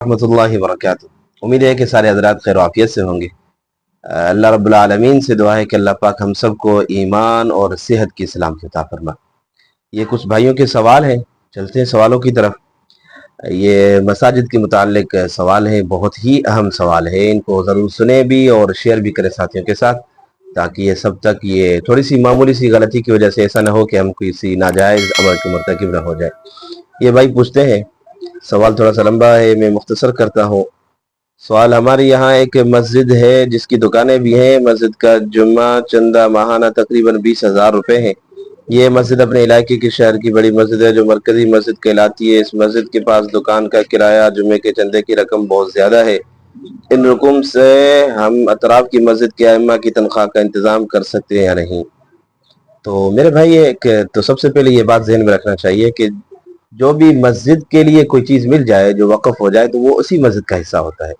रहमतुल्लाहि व बरकातुहू। उम्मीद है कि सारे हज़रात खैर आफियत से होंगे। अल्लाह रब्बुल आलमीन से दुआ है कि अल्लाह पाक हम सबको ईमान और सेहत की सलामती अता फरमाए। ये कुछ भाइयों के सवाल हैं, चलते हैं सवालों की तरफ। ये मसाजिद के मुताल्लिक सवाल है, बहुत ही अहम सवाल है। इनको ज़रूर सुने भी और शेयर भी करें साथियों के साथ, ताकि ये सब तक ये थोड़ी सी मामूली सी गलती की वजह से ऐसा ना हो कि हम किसी नाजायज़ अमल के मुर्तकिब ना हो जाए। ये भाई पूछते हैं, सवाल थोड़ा सा लंबा है, मैं मुख्तसर करता हूँ। सवाल, हमारे यहाँ एक मस्जिद है जिसकी दुकानें भी हैं। मस्जिद का जुम्मा चंदा माहाना तकरीबन 20,000 रुपये है। ये मस्जिद अपने इलाके के शहर की बड़ी मस्जिद है जो मरकजी मस्जिद कहलाती है। इस मस्जिद के पास दुकान का किराया, जुम्मे के चंदे की रकम बहुत ज़्यादा है। इन रकम से हम अतराफ की मस्जिद के अइम्मा की तनख्वाह का इंतज़ाम कर सकते हैं या नहीं? तो मेरे भाई तो सबसे पहले ये बात जहन में रखना चाहिए कि जो भी मस्जिद के लिए कोई चीज़ मिल जाए, जो वक़्फ़ हो जाए, तो वो उसी मस्जिद का हिस्सा होता है।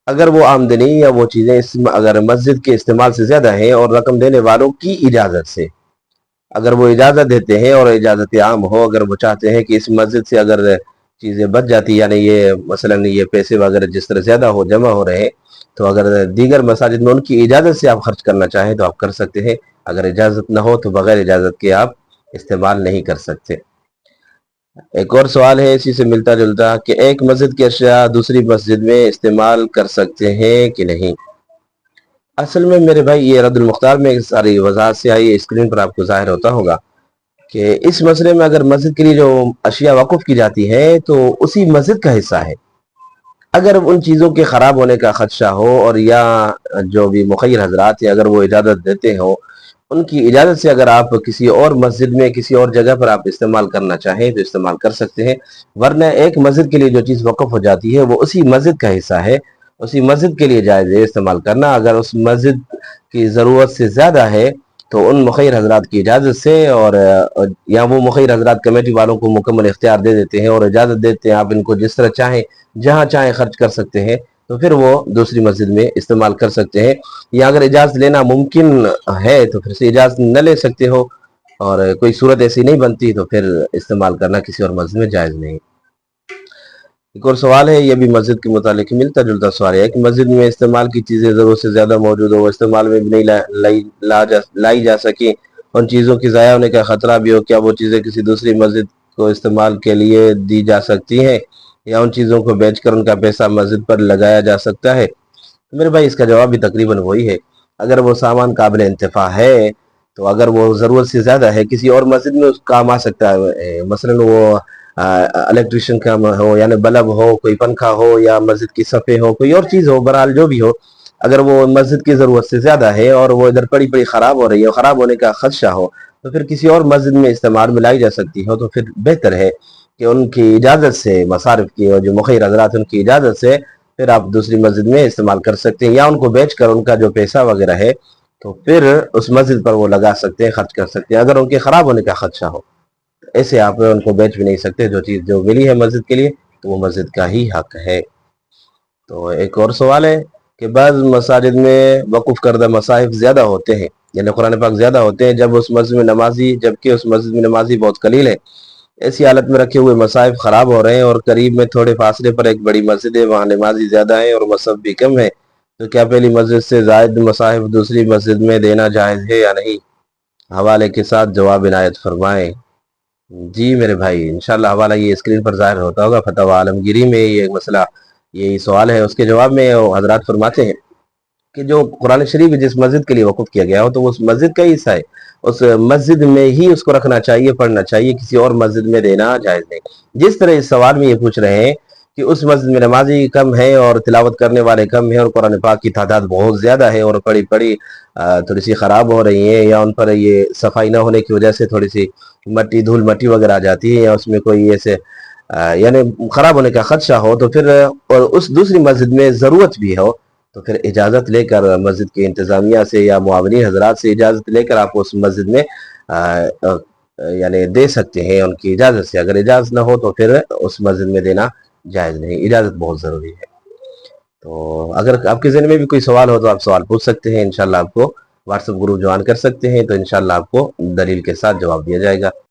अगर वो आमदनी या वो चीज़ें अगर मस्जिद के इस्तेमाल से ज़्यादा है और रकम देने वालों की इजाज़त से, अगर वो इजाज़त देते हैं और इजाज़त आम हो, अगर वो चाहते हैं कि इस मस्जिद से अगर चीज़ें बच जाती, यानी ये मसलन ये पैसे वगैरह जिस तरह ज़्यादा हो जमा हो रहे हैं, तो अगर दीगर मसाजिद में उनकी इजाज़त से आप खर्च करना चाहें तो आप कर सकते हैं। अगर इजाज़त ना हो तो बगैर इजाज़त के आप इस्तेमाल नहीं कर सकते। एक और सवाल है इसी से मिलता जुलता कि एक मस्जिद की अशिया दूसरी मस्जिद में इस्तेमाल कर सकते हैं कि नहीं? असल में मेरे भाई ये रद्दुल मुख्तार में सारी वजाहत से आई, स्क्रीन पर आपको जाहिर होता होगा कि इस मसले में अगर मस्जिद के लिए जो अशिया वक़्फ़ की जाती है तो उसी मस्जिद का हिस्सा है। अगर उन चीज़ों के ख़राब होने का ख़दशा हो और या जो भी मुख़य्यर हज़रात हैं अगर वो इजाज़त देते हो, उनकी इजाज़त से अगर आप किसी और मस्जिद में किसी और जगह पर आप इस्तेमाल करना चाहें तो इस्तेमाल कर सकते हैं। वरना एक मस्जिद के लिए जो चीज़ वक़्फ़ हो जाती है वो उसी मस्जिद का हिस्सा है, उसी मस्जिद के लिए जायज़ है इस्तेमाल करना। अगर उस मस्जिद की ज़रूरत से ज़्यादा है तो उन मुख़य्यर हज़रात की इजाज़त से और या वो मुख़य्यर हज़रात कमेटी वालों को मुकम्मल इख्तियार दे देते हैं और इजाज़त देते हैं, आप इनको जिस तरह चाहें जहाँ चाहें खर्च कर सकते हैं, तो फिर वो दूसरी मस्जिद में इस्तेमाल कर सकते हैं। या अगर इजाज़त लेना मुमकिन है तो फिर से इजाज़त न ले सकते हो, और कोई सूरत ऐसी नहीं बनती तो फिर इस्तेमाल करना किसी और मस्जिद में जायज़ नहीं। एक और सवाल है, ये भी मस्जिद के मुतालिक मिलता जुलता सवाल है कि मस्जिद में इस्तेमाल की चीज़ें ज़रूरत से ज़्यादा मौजूद हो, इस्तेमाल में भी नहीं लाई जा सकी, उन चीज़ों की ज़ाया होने का ख़तरा भी हो, क्या वो चीज़ें किसी दूसरी मस्जिद को इस्तेमाल के लिए दी जा सकती हैं या उन चीज़ों को बेचकर उनका पैसा मस्जिद पर लगाया जा सकता है? तो मेरे भाई इसका जवाब भी तकरीबन वही है। अगर वो सामान काबिल इंतफ़ा है तो अगर वो ज़रूरत से ज़्यादा है किसी और मस्जिद में काम आ सकता है। मसलन वो इलेक्ट्रिशियन का हो, यानी बल्ब हो, कोई पंखा हो या मस्जिद की सफ़े हो, कोई और चीज़ हो, बहरहाल जो भी हो, अगर वो मस्जिद की ज़रूरत से ज़्यादा है और वो इधर पड़ी पड़ी ख़राब हो रही है, ख़राब होने का ख़दशा हो, तो फिर किसी और मस्जिद में इस्तेमाल में लाई जा सकती हो। तो फिर बेहतर है कि उनकी इजाज़त से, मसारिफ़ की और जो मुख़य्यर हज़रात उनकी इजाज़त से फिर आप दूसरी मस्जिद में इस्तेमाल कर सकते हैं, या उनको बेच कर उनका जो पैसा वगैरह है तो फिर उस मस्जिद पर वो लगा सकते हैं, खर्च कर सकते हैं। अगर उनके ख़राब होने का ख़दशा हो, ऐसे आप उनको बेच भी नहीं सकते। जो चीज़ जो मिली है मस्जिद के लिए तो वो मस्जिद का ही हक है। तो एक और सवाल है कि बाज़ मसाजिद में वक़ुफ़ करदा मसाहिफ़ ज़्यादा होते हैं, यानी कुरान पाक ज़्यादा होते हैं, जब उस मस्जिद में नमाजी जबकि उस मस्जिद में नमाजी बहुत कलील है। ऐसी हालत में रखे हुए मसाहिफ़ ख़राब हो रहे हैं और करीब में थोड़े फासले पर एक बड़ी मस्जिद है, वहाँ नमाजी ज़्यादा है और मसहफ़ भी कम है, तो क्या पहली मस्जिद से ज़ायद मसाहिफ़ दूसरी मस्जिद में देना जायज़ है या नहीं? हवाले के साथ जवाब इनायत फरमाएँ। जी मेरे भाई, इंशाअल्लाह हवाला ये स्क्रीन पर ज़ाहिर होता होगा। फतवा आलमगीरी में ये मसला, यही सवाल है, उसके जवाब में वो हज़रात फरमाते हैं कि जो कुरान शरीफ जिस मस्जिद के लिए वक़ुफ़ किया गया हो तो वो उस मस्जिद का ही हिस्सा है। उस मस्जिद में ही उसको रखना चाहिए, पढ़ना चाहिए, किसी और मस्जिद में देना जायज़ नहीं। जिस तरह इस सवाल में ये पूछ रहे हैं कि उस मस्जिद में नमाज़ी कम है और तिलावत करने वाले कम हैं और कुरान पाक की तादाद बहुत ज़्यादा है और पड़ी-पड़ी थोड़ी-सी ख़राब हो रही हैं, या उन पर ये सफाई ना होने की वजह से थोड़ी-सी मट्टी, धूल मट्टी वगैरह आ जाती है, या उसमें कोई ऐसे यानी ख़राब होने का ख़दशा हो, तो फिर और उस दूसरी मस्जिद में ज़रूरत भी हो, तो फिर इजाज़त लेकर मस्जिद की इंतज़ामिया से या मुआविनी हज़रात से इजाज़त लेकर आप उस मस्जिद में यानी दे सकते हैं उनकी इजाज़त से। अगर इजाज़त ना हो तो फिर उस मस्जिद में देना जायज़ नहीं, इजाज़त बहुत ज़रूरी है। तो अगर आपके ज़हन में भी कोई सवाल हो तो आप सवाल पूछ सकते हैं, इंशाअल्लाह आपको व्हाट्सएप ग्रुप ज्वाइन कर सकते हैं, तो इंशाअल्लाह आपको दलील के साथ जवाब दिया जाएगा।